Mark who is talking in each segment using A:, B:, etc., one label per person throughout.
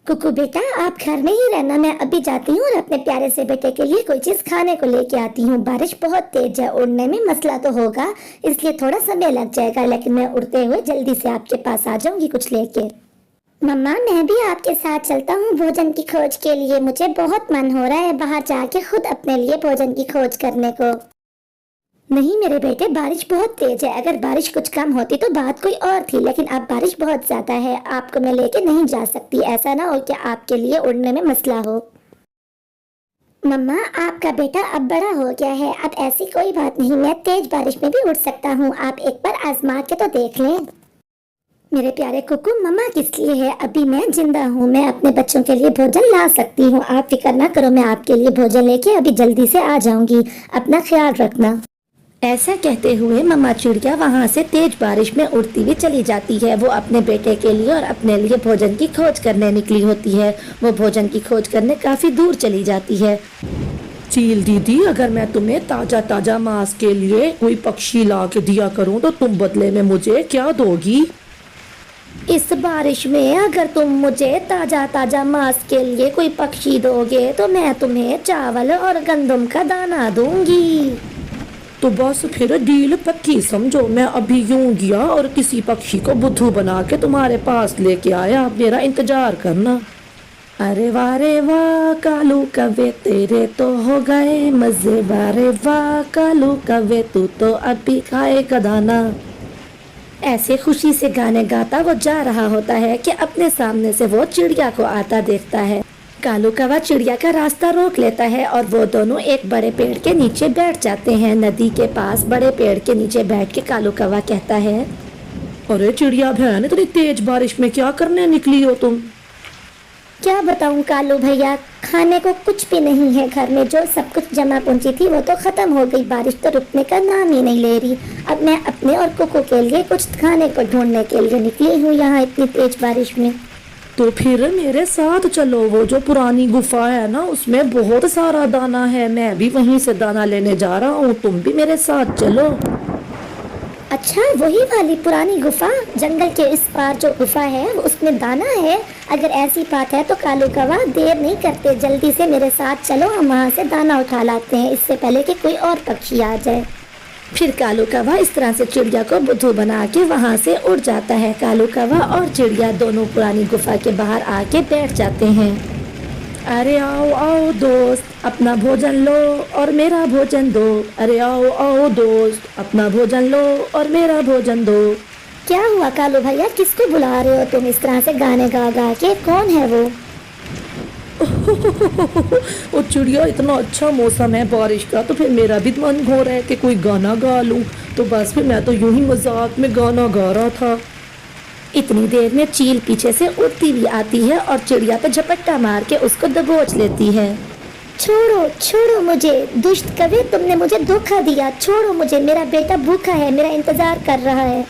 A: कुकू बेटा, आप घर में ही रहना, मैं अभी जाती हूँ और अपने प्यारे से बेटे के लिए कोई चीज खाने को लेके आती हूँ। बारिश बहुत तेज है, उड़ने में मसला तो होगा, इसलिए थोड़ा समय लग जाएगा, लेकिन मैं उड़ते हुए जल्दी से आपके पास आ जाऊंगी कुछ लेके। मम्मा, मैं भी आपके साथ चलता हूँ भोजन की खोज के लिए। मुझे बहुत मन हो रहा है बाहर जाके खुद अपने लिए भोजन की खोज करने को। नहीं मेरे बेटे, बारिश बहुत तेज है। अगर बारिश कुछ कम होती तो बात कोई और थी, लेकिन अब बारिश बहुत ज्यादा है, आपको मैं लेके नहीं जा सकती। ऐसा ना हो कि आपके लिए उड़ने में मसला हो। मम्मा, आपका बेटा अब बड़ा हो गया है, अब ऐसी कोई बात नहीं, मैं तेज बारिश में भी उड़ सकता हूँ। आप एक बार आजमा के तो देख लें। मेरे प्यारे कुकू, मम्मा किस लिए है, अभी मैं जिंदा हूँ, मैं अपने बच्चों के लिए भोजन ला सकती हूँ। आप फिक्र ना करो, मैं आपके लिए भोजन लेके अभी जल्दी से आ जाऊंगी। अपना ख्याल रखना। ऐसा कहते हुए मम्मा चिड़िया वहाँ से तेज बारिश में उड़ती हुई चली जाती है। वो अपने बेटे के लिए और अपने लिए भोजन की खोज करने निकली होती है। वो भोजन की खोज करने काफी दूर चली जाती है।
B: चील दीदी, अगर मैं तुम्हें ताजा ताजा मांस के लिए कोई पक्षी ला के दिया करूं तो तुम बदले में मुझे क्या दोगी?
A: इस बारिश में अगर तुम मुझे ताजा ताजा मांस के लिए कोई पक्षी दोगे तो मैं तुम्हें चावल और गंदम का दाना दूंगी।
B: तो बस फिर डील पक्की समझो। मैं अभी यूं गया और किसी पक्षी को बुद्धू बना के तुम्हारे पास लेके आया, मेरा इंतजार करना। अरे वाह रे वाह कालू कवे तेरे तो हो गए मजे, वारे वाह कालू कवे तू तो अभी खाएगा दाना।
A: ऐसे खुशी से गाने गाता वो जा रहा होता है कि अपने सामने से वो चिड़िया को आता देखता है। कालू कौवा चिड़िया का रास्ता रोक लेता है और वो दोनों एक बड़े पेड़ के नीचे बैठ जाते हैं। नदी के पास बड़े पेड़ के नीचे बैठ के कालू कौवा कहता है,
B: अरे चिड़िया बहन, इतनी तेज बारिश में क्या करने निकली हो तुम?
A: क्या बताऊं कालू भैया, खाने को कुछ भी नहीं है घर में। जो सब कुछ जमा पूंजी थी वो तो खत्म हो गई, बारिश तो रुकने का नाम ही नहीं ले रही। अब मैं अपने और कुकू के लिए कुछ खाने को ढूंढने के लिए निकली हूँ यहाँ इतनी तेज बारिश में।
B: तो फिर मेरे साथ चलो, वो जो पुरानी गुफा है ना उसमें बहुत सारा दाना है, मैं भी वहीं से दाना लेने जा रहा हूँ, तुम भी मेरे साथ चलो।
A: अच्छा, वही वाली पुरानी गुफा, जंगल के इस पार जो गुफा है उसमें दाना है? अगर ऐसी बात है तो कालू कौवा देर नहीं करते, जल्दी से मेरे साथ चलो, हम वहाँ से दाना उठा लाते हैं, इससे पहले कि कोई और पक्षी आ जाए। फिर कालू कौवा इस तरह से चिड़िया को बुद्धू बना के वहाँ से उड़ जाता है। कालू कौवा और चिड़िया दोनों पुरानी गुफा के बाहर आके बैठ जाते हैं।
B: अरे आओ आओ दोस्त, अपना भोजन लो और मेरा भोजन दो। अरे आओ आओ दोस्त, अपना भोजन लो और मेरा भोजन दो।
A: क्या हुआ कालू भैया, किसको बुला रहे हो तुम इस तरह से गाने गा गा के? कौन है वो?
B: ओ चिड़िया, इतना अच्छा मौसम है बारिश का, तो फिर मेरा भी मन हो रहा है कि कोई गाना गा लूं, तो बस फिर मैं तो यूं ही मजाक में गाना गा रहा था।
A: इतनी देर में चील पीछे से उड़ती हुई आती है और चिड़िया पे झपट्टा मार के उसको दबोच लेती है। छोड़ो छोड़ो मुझे, दुष्ट कवि, तुमने मुझे धोखा दिया, छोड़ो मुझे, मेरा बेटा भूखा है, मेरा इंतजार कर रहा है।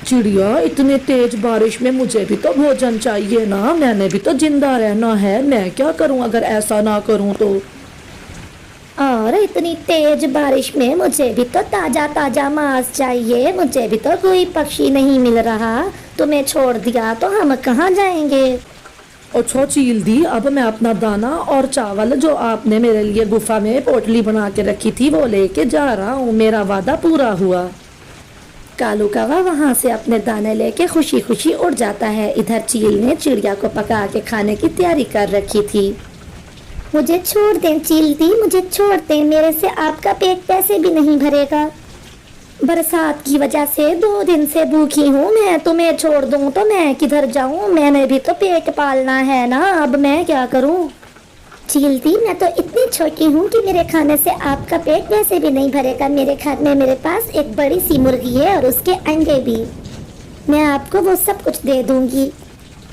B: चिड़िया, इतने तेज बारिश में मुझे भी तो भोजन चाहिए ना, मैंने भी तो जिंदा रहना है, मैं क्या करूं अगर ऐसा ना करूं तो?
A: और इतनी तेज बारिश में मुझे भी तो ताजा ताजा मांस चाहिए, मुझे भी तो कोई पक्षी नहीं मिल रहा, तुम्हें छोड़ दिया तो हम कहाँ जाएंगे?
B: अच्छा चील दी, अब मैं अपना दाना और चावल जो आपने मेरे लिए गुफा में पोटली बना के रखी थी वो लेके जा रहा हूँ, मेरा वादा पूरा हुआ।
A: कालू कौवा वहाँ से अपने दाने लेके खुशी खुशी उड़ जाता है। इधर चील ने चिड़िया को पका के खाने की तैयारी कर रखी थी। मुझे छोड़ दें चील दी, मुझे छोड़ दें, मेरे से आपका पेट पैसे भी नहीं भरेगा। बरसात की वजह से 2 दिन से भूखी हूँ मैं, तुम्हें छोड़ दूँ तो मैं किधर जाऊँ? मैंने भी तो पेट पालना है ना, अब मैं क्या करूँ? चील दी, मैं तो इतनी छोटी हूँ कि मेरे खाने से आपका पेट वैसे भी नहीं भरेगा। मेरे घर में मेरे पास एक बड़ी सी मुर्गी है और उसके अंडे भी, मैं आपको वो सब कुछ दे दूंगी।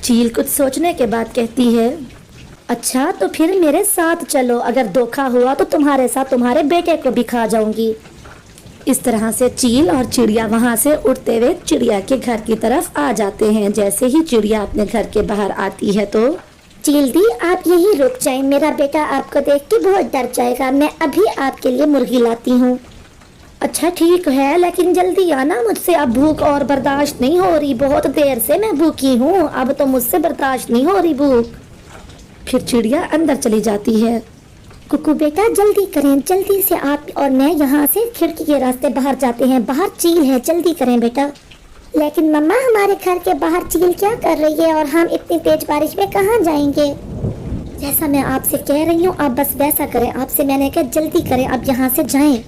A: चील कुछ सोचने के बाद कहती है, अच्छा तो फिर मेरे साथ चलो, अगर धोखा हुआ तो तुम्हारे साथ तुम्हारे बेटे को भी खा जाऊंगी। इस तरह से चील और चिड़िया वहाँ से उड़ते हुए चिड़िया के घर की तरफ आ जाते हैं। जैसे ही चिड़िया अपने घर के बाहर आती है तो, चील दी आप यहीं रुक जाएं, मेरा बेटा आपको देख के बहुत डर जाएगा, मैं अभी आपके लिए मुर्गी लाती हूँ। अच्छा ठीक है, लेकिन जल्दी आना, मुझसे अब भूख और बर्दाश्त नहीं हो रही, बहुत देर से मैं भूखी हूँ, अब तो मुझसे बर्दाश्त नहीं हो रही भूख।
B: फिर चिड़िया अंदर चली जाती है।
A: कुकू बेटा जल्दी करें, जल्दी से आप और मैं यहाँ से खिड़की के रास्ते बाहर जाते हैं, बाहर चील है, जल्दी करें बेटा। लेकिन मम्मा हमारे घर के बाहर चील क्या कर रही है और हम इतनी तेज बारिश में कहाँ जाएंगे? जैसा मैं आपसे कह रही हूँ आप बस वैसा करें, आपसे मैंने कहा जल्दी करें, अब यहाँ से जाएं।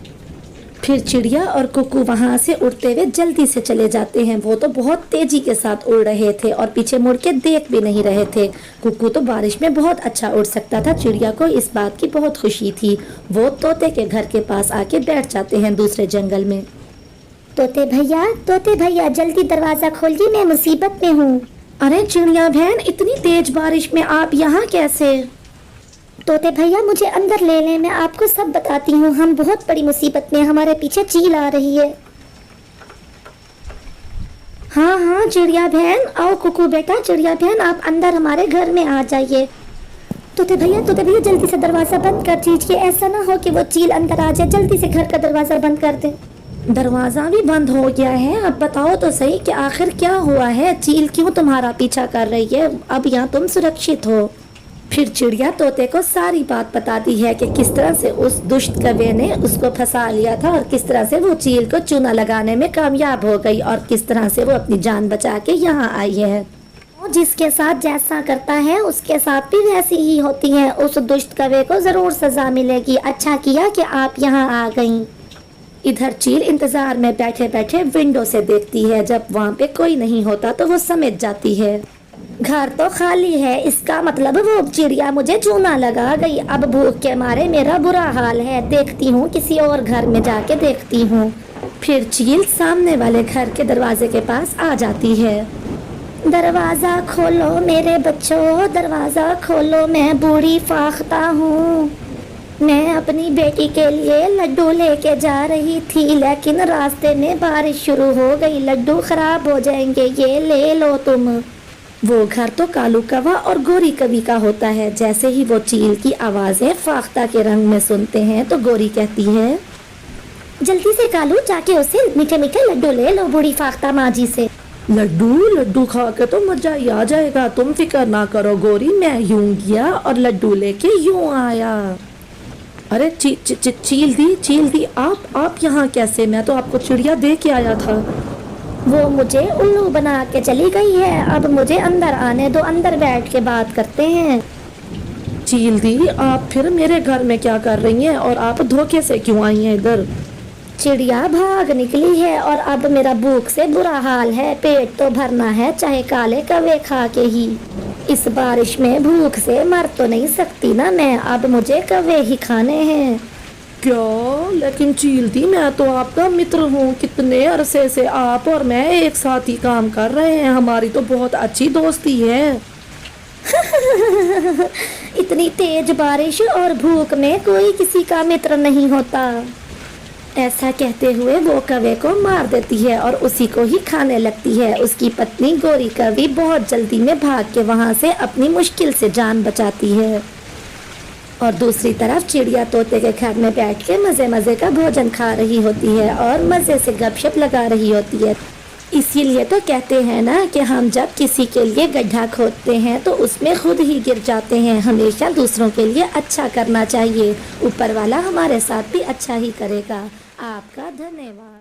B: फिर चिड़िया और कुकू वहाँ से उड़ते हुए जल्दी से चले जाते हैं। वो तो बहुत तेजी के साथ उड़ रहे थे और पीछे मुड़ के देख भी नहीं रहे थे। कुकू तो बारिश में बहुत अच्छा उड़ सकता था। चिड़िया को इस बात की बहुत खुशी थी। वो तोते के घर के पास आके बैठ जाते हैं दूसरे जंगल में।
A: तोते भैया जल्दी दरवाजा खोलिए, मैं मुसीबत में हूँ।
B: अरे चिड़िया बहन, इतनी तेज बारिश में आप यहाँ कैसे?
A: तोते भैया मुझे अंदर ले लें, मैं आपको सब बताती हूँ, हम बहुत बड़ी मुसीबत में, हमारे पीछे चील आ रही है।
B: हाँ चिड़िया बहन आओ। कुकू बेटा, चिड़िया बहन आप अंदर हमारे घर में आ जाइए।
A: तोते भैया जल्दी से दरवाजा बंद कर दीजिए, ऐसा ना हो कि वो चील अंदर आ जाए, जल्दी से घर का दरवाजा बंद कर दे।
B: दरवाजा भी बंद हो गया है। अब बताओ तो सही कि आखिर क्या हुआ है? चील क्यों तुम्हारा पीछा कर रही है? अब यहाँ तुम सुरक्षित हो। फिर चिड़िया तोते को सारी बात बताती है कि किस तरह से उस दुष्ट कौवे ने उसको फंसा लिया था और किस तरह से वो चील को चूना लगाने में कामयाब हो गई और किस तरह से वो अपनी जान बचा के यहाँ आई है।
A: जिसके साथ जैसा करता है उसके साथ भी वैसी ही होती है। उस दुष्ट कौवे को जरूर सजा मिलेगी। अच्छा किया कि आप यहाँ आ गईं।
B: इधर चील इंतजार में बैठे बैठे विंडो से देखती है। जब वहाँ पे कोई नहीं होता तो वो समझ जाती है
A: घर तो खाली है, इसका मतलब वो चिड़िया मुझे चूना लगा गई। अब भूख के मारे मेरा बुरा हाल है, देखती हूँ किसी और घर में जाके देखती हूँ।
B: फिर चील सामने वाले घर के दरवाजे के पास आ जाती है।
A: दरवाजा खोलो मेरे बच्चों, दरवाजा खोलो, मैं बूढ़ी फाख्ता हूँ। मैं अपनी बेटी के लिए लड्डू लेके जा रही थी, लेकिन रास्ते में बारिश शुरू हो गई, लड्डू खराब हो जाएंगे, ये ले लो तुम।
B: वो घर तो कालू कौवा और गोरी कवि का होता है। जैसे ही वो चील की आवाजें फाख्ता के रंग में सुनते हैं तो गोरी कहती है,
A: जल्दी से कालू जाके उसे मीठे मीठे लड्डू ले लो बूढ़ी फाख्ता माँ जी से।
B: लड्डू खा के तो मजा ही आ जाएगा, तुम फिक्र ना करो गोरी, मैं यूं गया और लड्डू लेके यूं आया। अरे चील दी आप यहाँ कैसे? मैं तो आपको चिड़िया दे के आया था।
A: वो मुझे उल्लू बना के चली गई है, अब मुझे अंदर आने दो, अंदर बैठ के बात करते हैं।
B: चील दी आप फिर मेरे घर में क्या कर रही हैं और आप धोखे से क्यों आई हैं इधर?
A: चिड़िया भाग निकली है और अब मेरा भूख से बुरा हाल है, पेट तो भरना है चाहे काले कौवे खा के ही। इस बारिश में भूख से मर तो नहीं सकती ना मैं, अब मुझे कौवे ही खाने हैं।
B: क्या? लेकिन चील दी मैं तो आपका मित्र हूँ, कितने अरसे से आप और मैं एक साथ ही काम कर रहे हैं, हमारी तो बहुत अच्छी दोस्ती है।
A: इतनी तेज बारिश और भूख में कोई किसी का मित्र नहीं होता।
B: ऐसा कहते हुए वो कौवे को मार देती है और उसी को ही खाने लगती है। उसकी पत्नी गोरी कौवी बहुत जल्दी में भाग के वहाँ से अपनी मुश्किल से जान बचाती है और दूसरी तरफ चिड़िया तोते के घर में बैठ के मजे का भोजन खा रही होती है और मजे से गपशप लगा रही होती है। इसीलिए तो कहते हैं ना कि हम जब किसी के लिए गड्ढा खोदते हैं तो उसमें खुद ही गिर जाते हैं। हमेशा दूसरों के लिए अच्छा करना चाहिए, ऊपर वाला हमारे साथ भी अच्छा ही करेगा। आपका धन्यवाद।